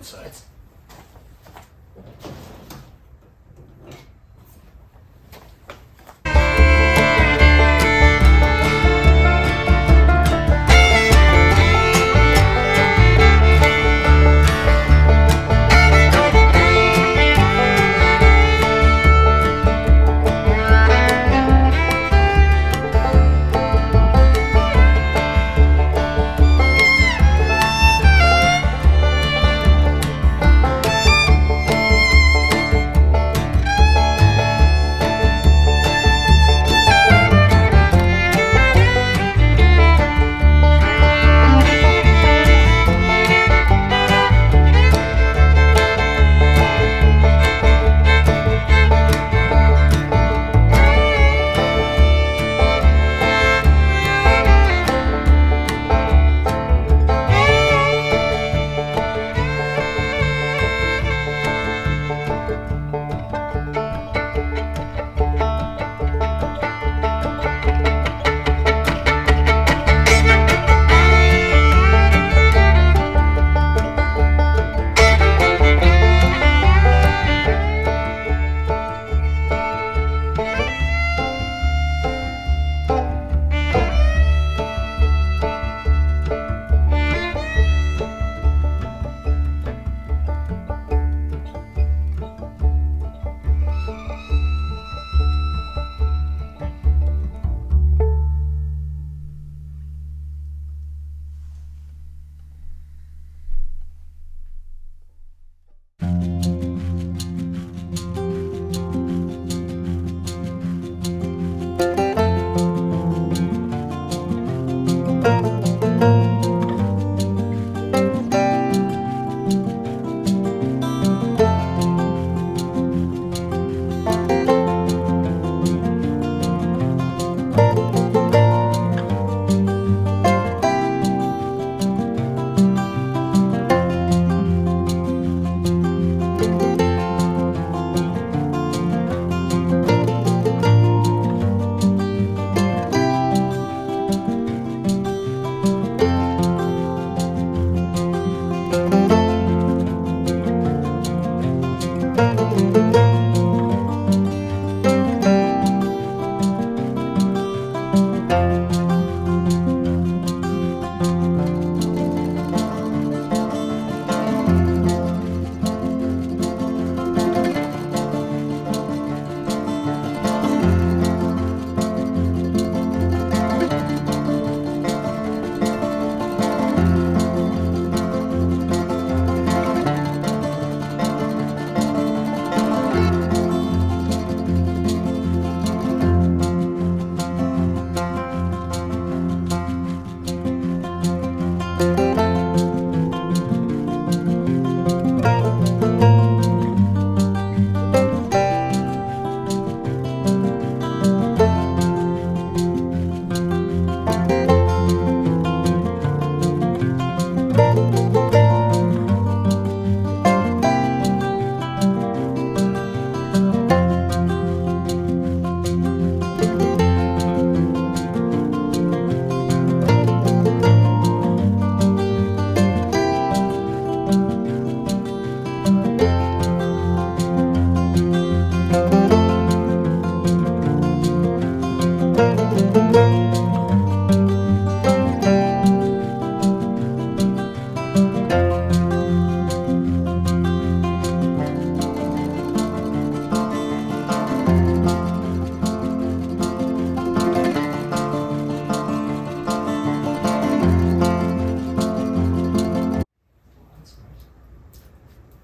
insides.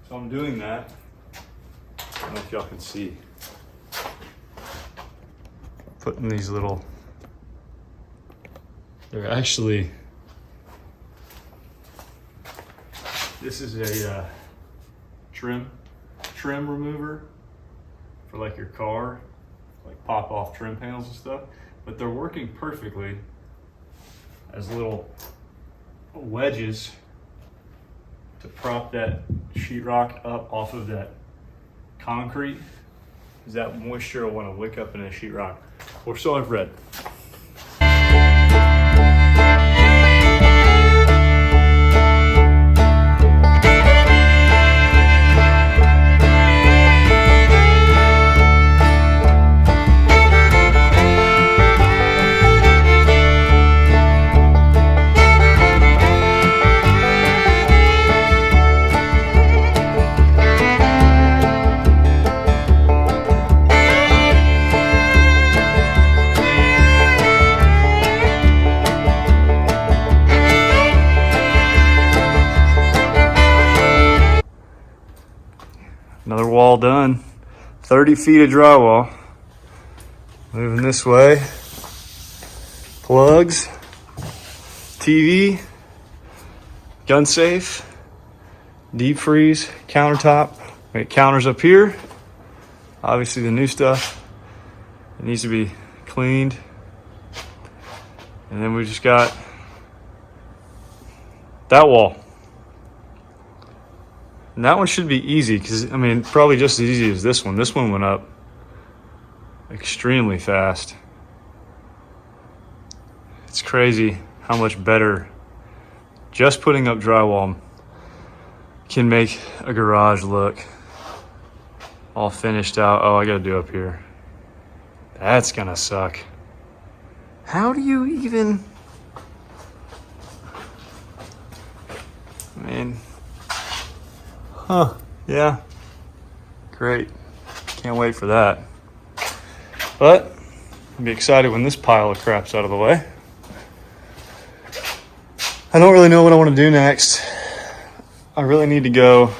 So I'm doing that. I don't know if y'all can see. Putting these little, they're actually, this is a trim remover for like your car, like pop off trim panels and stuff, but they're working perfectly as little wedges to prop that sheetrock up off of that concrete, because that moisture will want to wick up in the sheetrock, or so I've read. Another wall done. 30 feet of drywall. Moving this way. Plugs, TV, gun safe, deep freeze, countertop. We got counters up here. Obviously the new stuff. It needs to be cleaned. And then we just got that wall. And that one should be easy because, I mean, probably just as easy as this one. This one went up extremely fast. It's crazy how much better just putting up drywall can make a garage look all finished out. Oh, I gotta do up here. That's gonna suck. How do you even, I mean, huh, yeah, great. Can't wait for that. But I'll be excited when this pile of crap's out of the way. I don't really know what I want to do next. I really need to go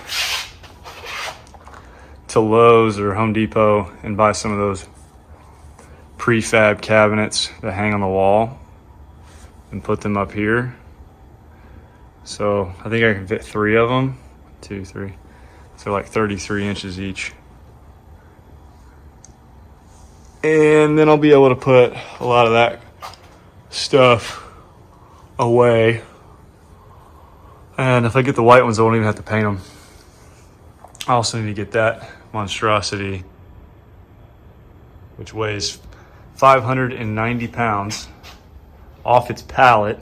to Lowe's or Home Depot and buy some of those prefab cabinets that hang on the wall and put them up here. So I think I can fit 3 of them. 2, 3. So like 33 inches each. And then I'll be able to put a lot of that stuff away. And if I get the white ones, I won't even have to paint them. I also need to get that monstrosity, which weighs 590 pounds, off its pallet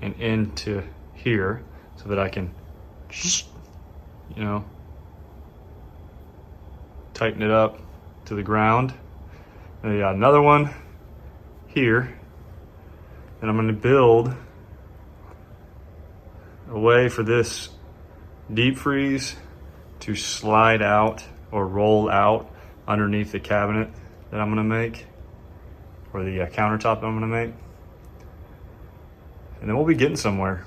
and into here so that I can, you know, tighten it up to the ground. And I got another one here, and I'm going to build a way for this deep freeze to slide out or roll out underneath the cabinet that I'm going to make, or the countertop that I'm going to make. And then we'll be getting somewhere.